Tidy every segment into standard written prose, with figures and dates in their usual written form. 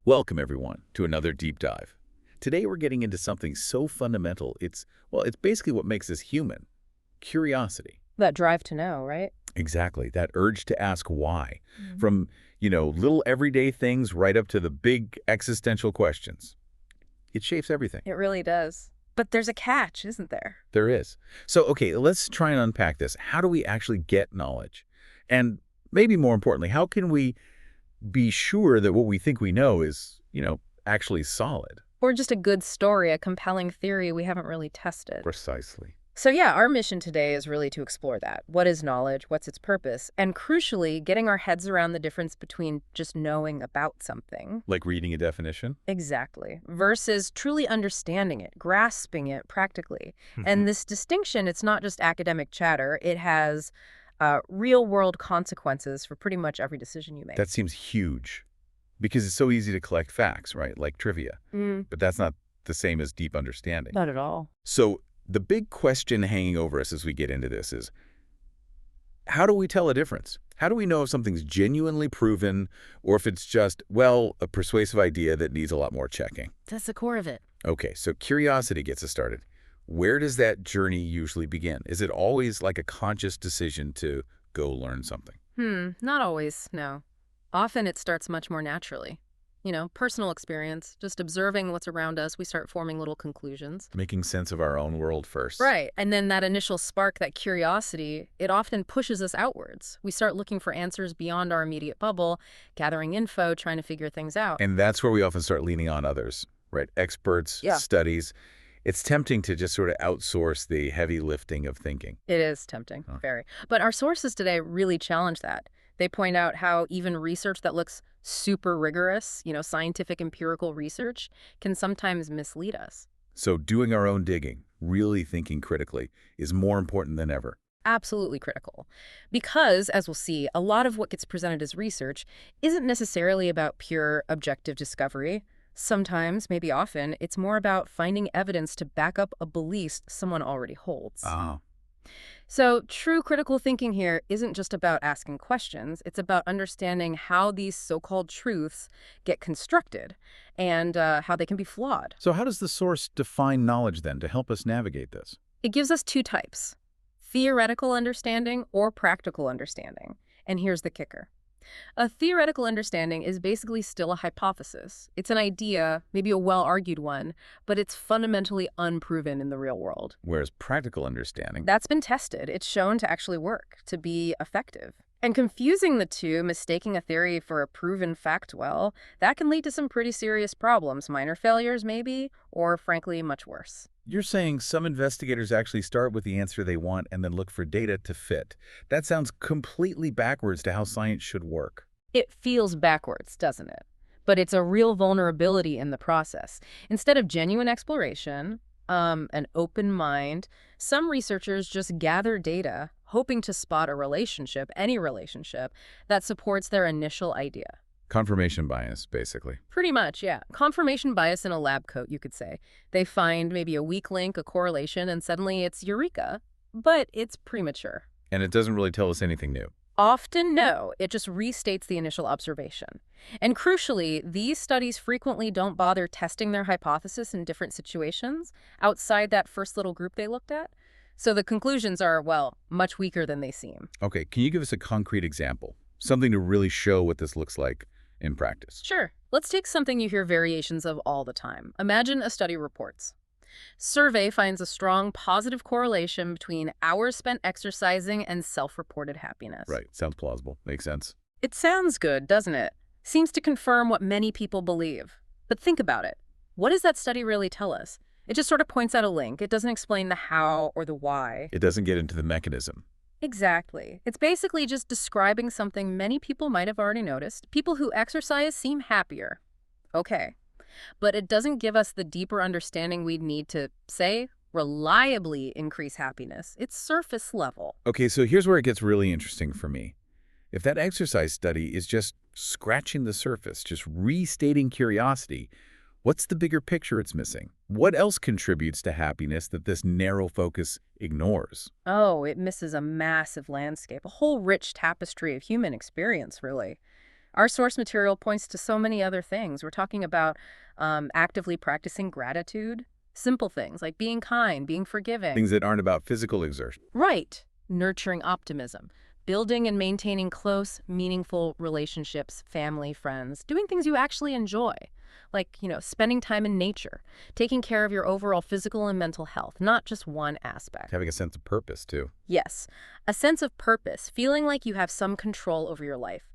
Welcome, everyone, to another deep dive. Today we're getting into something so fundamental, it's basically what makes us human. Curiosity. That drive to know, right? Exactly, that urge to ask why. Mhm. From, little everyday things right up to the big existential questions. It shapes everything. It really does. But there's a catch, isn't there? There is. So, okay, let's try and unpack this. How do we actually get knowledge? And maybe more importantly, how can we be sure that what we think we know is, actually solid? Or just a good story, a compelling theory we haven't really tested. Precisely. So yeah, our mission today is really to explore that. What is knowledge? What's its purpose? And crucially, getting our heads around the difference between just knowing about something. Like reading a definition? Exactly. Versus truly understanding it, grasping it practically. And this distinction, it's not just academic chatter. It has real-world consequences for pretty much every decision you make. That seems huge because it's so easy to collect facts, right? Like trivia. But that's not the same as deep understanding. Not at all. So the big question hanging over us as we get into this is, how do we tell a difference? How do we know if something's genuinely proven or if it's just, a persuasive idea that needs a lot more checking? That's the core of it. Okay, so curiosity gets us started. Where does that journey usually begin? Is it always like a conscious decision to go learn something? Not always, no. Often it starts much more naturally. Personal experience, just observing what's around us, we start forming little conclusions. Making sense of our own world first. Right, and then that initial spark, that curiosity, it often pushes us outwards. We start looking for answers beyond our immediate bubble, gathering info, trying to figure things out. And that's where we often start leaning on others, right? Experts, Yeah. studies. It's tempting to just sort of outsource the heavy lifting of thinking. It is tempting, Huh. very. But our sources today really challenge that. They point out how even research that looks super rigorous, scientific empirical research, can sometimes mislead us. So doing our own digging, really thinking critically, is more important than ever. Absolutely critical. Because, as we'll see, a lot of what gets presented as research isn't necessarily about pure objective discovery. Sometimes, maybe often, it's more about finding evidence to back up a belief someone already holds. Ah, So true critical thinking here isn't just about asking questions. It's about understanding how these so-called truths get constructed and how they can be flawed. so how does the source define knowledge then to help us navigate this? It gives us two types: theoretical understanding or practical understanding. And here's the kicker. A theoretical understanding is basically still a hypothesis. It's an idea, maybe a well-argued one, but it's fundamentally unproven in the real world. Whereas practical understanding, That's been tested. It's shown to actually work, to be effective. And confusing the two, mistaking a theory for a proven fact, well, that can lead to some pretty serious problems. Minor failures, maybe, or frankly, much worse. you're saying some investigators actually start with the answer they want and then look for data to fit. That sounds completely backwards to how science should work. It feels backwards, doesn't it? But it's a real vulnerability in the process. Instead of genuine exploration, an open mind, some researchers just gather data, hoping to spot a relationship, any relationship, that supports their initial idea. Confirmation bias, basically. Pretty much, yeah. Confirmation bias in a lab coat, you could say. They find maybe a weak link, a correlation, and suddenly it's eureka. But it's premature. And it doesn't really tell us anything new. Often, no. It just restates the initial observation. And crucially, these studies frequently don't bother testing their hypothesis in different situations outside that first little group they looked at. So the conclusions are, much weaker than they seem. Okay, can you give us a concrete example? Something to really show what this looks like in practice. Sure. Let's take something you hear variations of all the time. Imagine a study reports. Survey finds a strong positive correlation between hours spent exercising and self-reported happiness. Right, sounds plausible. Makes sense. It sounds good, doesn't it? Seems to confirm what many people believe. But think about it. What does that study really tell us? It just sort of points out a link. It doesn't explain the how or the why. It doesn't get into the mechanism. Exactly. It's basically just describing something many people might have already noticed. People who exercise seem happier. Okay. But it doesn't give us the deeper understanding we'd need to, say, reliably increase happiness. It's surface level. Okay, so here's where it gets really interesting for me. If that exercise study is just scratching the surface, just restating curiosity, what's the bigger picture it's missing? What else contributes to happiness that this narrow focus ignores? Oh, it misses a massive landscape, a whole rich tapestry of human experience, really. Our source material points to so many other things. We're talking about actively practicing gratitude, simple things like being kind, being forgiving. Things that aren't about physical exertion. Right. Nurturing optimism, building and maintaining close, meaningful relationships, family, friends, doing things you actually enjoy, like, spending time in nature, taking care of your overall physical and mental health, not just one aspect. Having a sense of purpose, too. Yes, a sense of purpose, feeling like you have some control over your life.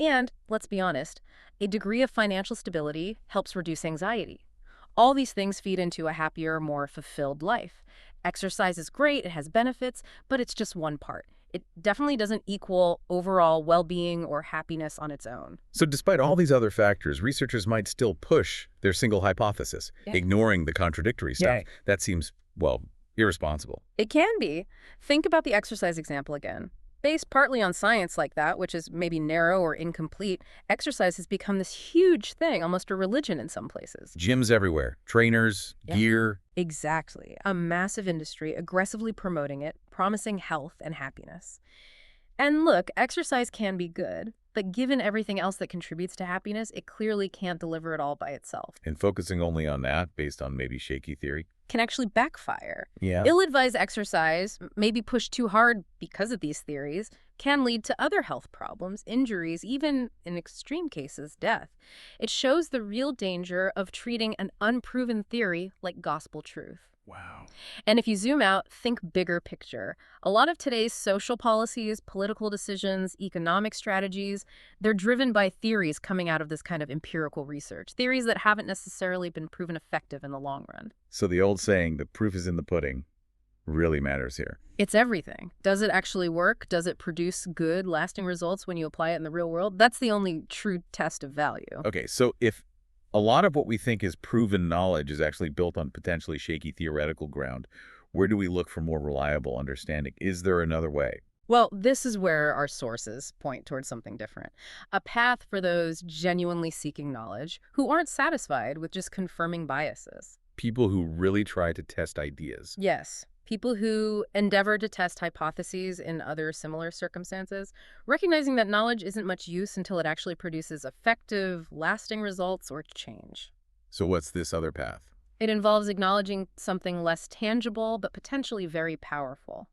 And, let's be honest, a degree of financial stability helps reduce anxiety. All these things feed into a happier, more fulfilled life. Exercise is great, it has benefits, but it's just one part. It definitely doesn't equal overall well-being or happiness on its own. So despite all these other factors, researchers might still push their single hypothesis, ignoring the contradictory stuff. That seems, well, irresponsible. It can be. Think about the exercise example again. Based partly on science like that, which is maybe narrow or incomplete, exercise has become this huge thing, almost a religion in some places. Gyms everywhere, trainers, gear. Exactly. A massive industry aggressively promoting it, promising health and happiness. And look, exercise can be good, but given everything else that contributes to happiness, it clearly can't deliver it all by itself. And focusing only on that, based on maybe shaky theory, can actually backfire. Yeah. Ill-advised exercise, maybe pushed too hard because of these theories, can lead to other health problems, injuries, even in extreme cases, death. It shows the real danger of treating an unproven theory like gospel truth. Wow. And if you zoom out, think bigger picture. A lot of today's social policies, political decisions, economic strategies, they're driven by theories coming out of this kind of empirical research, theories that haven't necessarily been proven effective in the long run. So the old saying, the proof is in the pudding, really matters here. It's everything. Does it actually work? Does it produce good, lasting results when you apply it in the real world? That's the only true test of value. Okay, so if a lot of what we think is proven knowledge is actually built on potentially shaky theoretical ground, where do we look for more reliable understanding? Is there another way? Well, this is where our sources point towards something different. A path for those genuinely seeking knowledge who aren't satisfied with just confirming biases. People who really try to test ideas. Yes. People who endeavor to test hypotheses in other similar circumstances, recognizing that knowledge isn't much use until it actually produces effective, lasting results or change. So what's this other path? It involves acknowledging something less tangible, but potentially very powerful.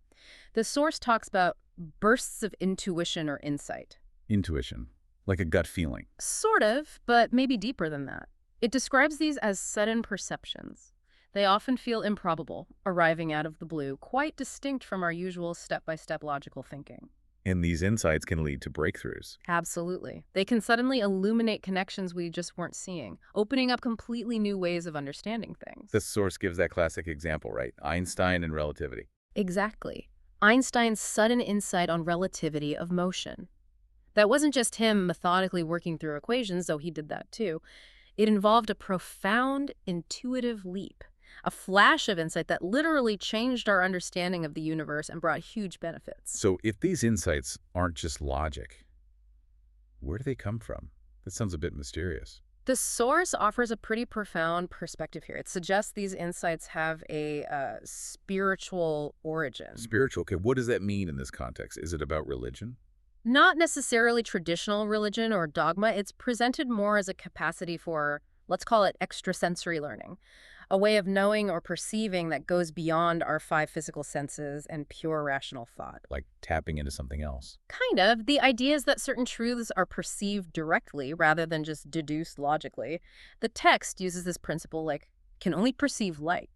The source talks about bursts of intuition or insight. Intuition, like a gut feeling. Sort of, but maybe deeper than that. It describes these as sudden perceptions. They often feel improbable, arriving out of the blue, quite distinct from our usual step-by-step logical thinking. And these insights can lead to breakthroughs. Absolutely. They can suddenly illuminate connections we just weren't seeing, opening up completely new ways of understanding things. The source gives that classic example, right? Einstein and relativity. Exactly. Einstein's sudden insight on relativity of motion. That wasn't just him methodically working through equations, though he did that too. It involved a profound, intuitive leap. A flash of insight that literally changed our understanding of the universe and brought huge benefits. So if these insights aren't just logic, where do they come from? That sounds a bit mysterious. The source offers a pretty profound perspective here. It suggests these insights have a spiritual origin. Spiritual? Okay, what does that mean in this context? Is it about religion? Not necessarily traditional religion or dogma. It's presented more as a capacity for, let's call it extrasensory learning. A way of knowing or perceiving that goes beyond our 5 physical senses and pure rational thought. Like tapping into something else? Kind of. The idea is that certain truths are perceived directly rather than just deduced logically. The text uses this principle like, can only perceive like.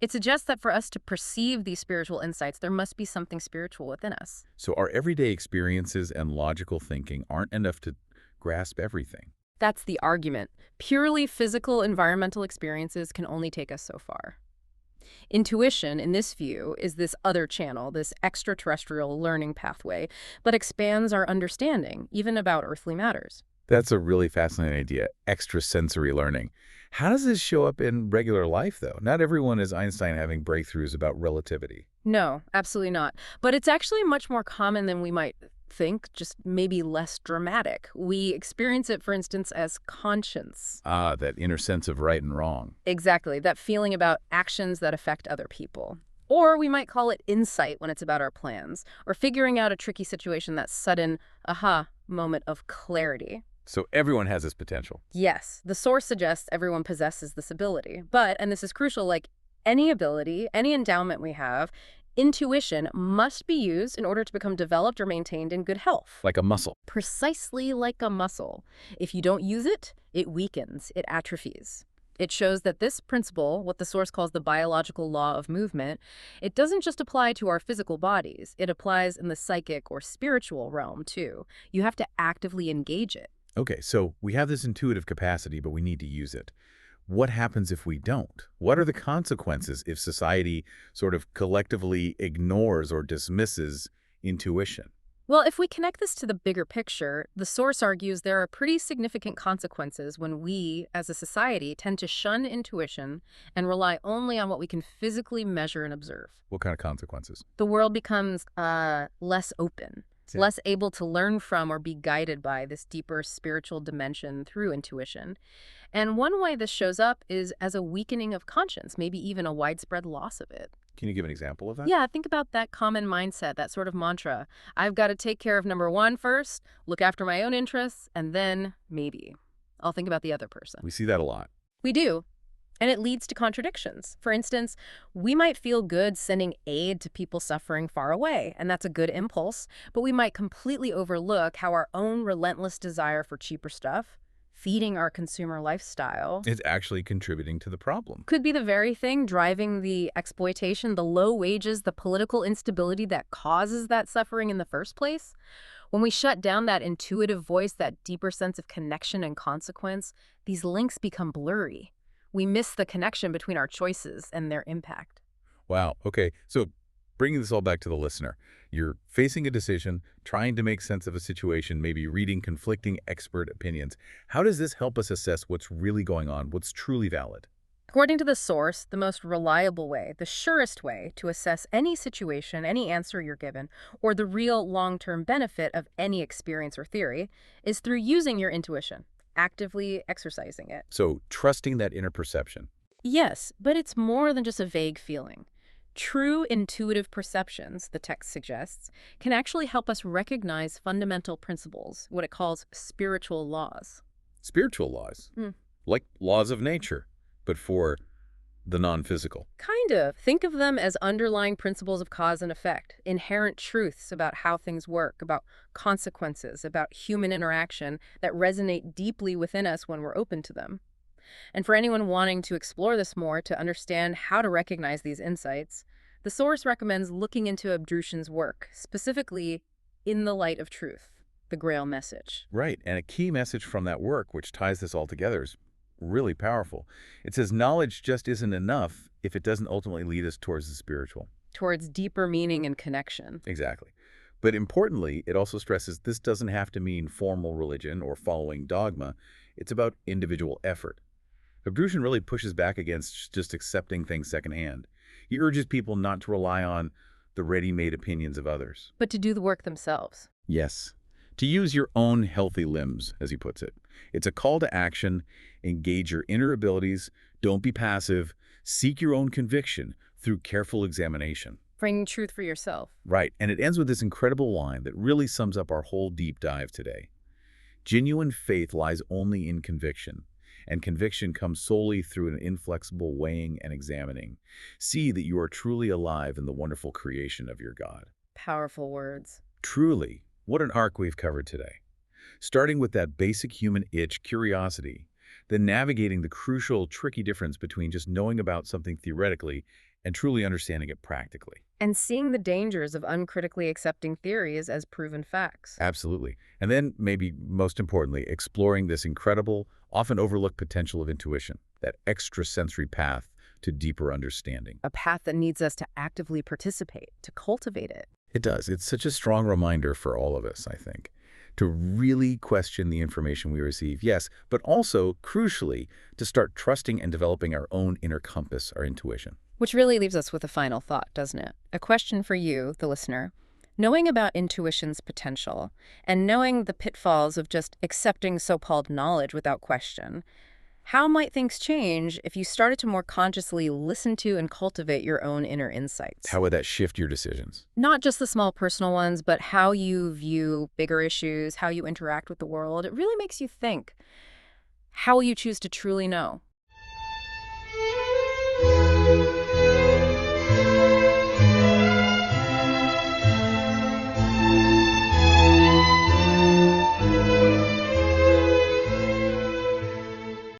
It suggests that for us to perceive these spiritual insights, there must be something spiritual within us. So our everyday experiences and logical thinking aren't enough to grasp everything. That's the argument. Purely physical environmental experiences can only take us so far. Intuition, in this view, is this other channel, this extraterrestrial learning pathway, that expands our understanding, even about earthly matters. That's a really fascinating idea, extrasensory learning. How does this show up in regular life, though? Not everyone is Einstein having breakthroughs about relativity. No, absolutely not. But it's actually much more common than we might think, just maybe less dramatic. We experience it, for instance, as conscience. Ah, that inner sense of right and wrong. Exactly, that feeling about actions that affect other people. Or we might call it insight when it's about our plans, or figuring out a tricky situation, that sudden, aha, moment of clarity. So everyone has this potential. Yes, the source suggests everyone possesses this ability. But, and this is crucial, like any ability, any endowment we have, intuition must be used in order to become developed or maintained in good health. Like a muscle. Precisely like a muscle. If you don't use it, it weakens, it atrophies. It shows that this principle, what the source calls the biological law of movement, it doesn't just apply to our physical bodies. It applies in the psychic or spiritual realm, too. You have to actively engage it. Okay, so we have this intuitive capacity, but we need to use it. What happens if we don't? What are the consequences if society sort of collectively ignores or dismisses intuition? Well, if we connect this to the bigger picture, the source argues there are pretty significant consequences when we, as a society, tend to shun intuition and rely only on what we can physically measure and observe. What kind of consequences? The world becomes less open, Yeah. less able to learn from or be guided by this deeper spiritual dimension through intuition. And one way this shows up is as a weakening of conscience, maybe even a widespread loss of it. Can you give an example of that? Yeah, think about that common mindset, that sort of mantra. I've got to take care of number one first, look after my own interests, and then maybe I'll think about the other person. We see that a lot. We do. And it leads to contradictions. For instance, we might feel good sending aid to people suffering far away, and that's a good impulse, but we might completely overlook how our own relentless desire for cheaper stuff, feeding our consumer lifestyle, It's actually contributing to the problem. could be the very thing driving the exploitation, the low wages, the political instability that causes that suffering in the first place. When we shut down that intuitive voice, that deeper sense of connection and consequence, these links become blurry. We miss the connection between our choices and their impact. Wow. Okay. So bringing this all back to the listener, you're facing a decision, trying to make sense of a situation, maybe reading conflicting expert opinions. How does this help us assess what's really going on, what's truly valid? According to the source, the most reliable way, the surest way to assess any situation, any answer you're given, or the real long-term benefit of any experience or theory is through using your intuition, actively exercising it. So trusting that inner perception. Yes, but it's more than just a vague feeling. True intuitive perceptions, the text suggests, can actually help us recognize fundamental principles, what it calls spiritual laws. Spiritual laws, Hmm. like laws of nature, but for the non-physical. Kind of. Think of them as underlying principles of cause and effect, inherent truths about how things work, about consequences, about human interaction that resonate deeply within us when we're open to them. And for anyone wanting to explore this more, to understand how to recognize these insights, the source recommends looking into Abdrushin's work, specifically In the Light of Truth, the Grail message. Right, and a key message from that work, which ties this all together, is really powerful. It says knowledge just isn't enough if it doesn't ultimately lead us towards the spiritual. Towards deeper meaning and connection. Exactly. But importantly, it also stresses this doesn't have to mean formal religion or following dogma. It's about individual effort. Abdrushin really pushes back against just accepting things secondhand. He urges people not to rely on the ready-made opinions of others. But to do the work themselves. Yes. To use your own healthy limbs, as he puts it. It's a call to action. Engage your inner abilities. Don't be passive. Seek your own conviction through careful examination. Bringing truth for yourself. Right, and it ends with this incredible line that really sums up our whole deep dive today. Genuine faith lies only in conviction, and conviction comes solely through an inflexible weighing and examining. See that you are truly alive in the wonderful creation of your God. Powerful words. Truly, what an arc we've covered today. Starting with that basic human itch, curiosity, then navigating the crucial, tricky difference between just knowing about something theoretically and truly understanding it practically. And seeing the dangers of uncritically accepting theories as proven facts. Absolutely. And then, maybe most importantly, exploring this incredible, often overlooked potential of intuition, that extrasensory path to deeper understanding. A path that needs us to actively participate, to cultivate it. It does. It's such a strong reminder for all of us, I think, to really question the information we receive, yes, but also, crucially, to start trusting and developing our own inner compass, our intuition. Which really leaves us with a final thought, doesn't it? A question for you, the listener. Knowing about intuition's potential and knowing the pitfalls of just accepting so-called knowledge without question, How might things change if you started to more consciously listen to and cultivate your own inner insights? How would that shift your decisions? Not just the small personal ones, but how you view bigger issues, how you interact with the world. It really makes you think. How will you choose to truly know?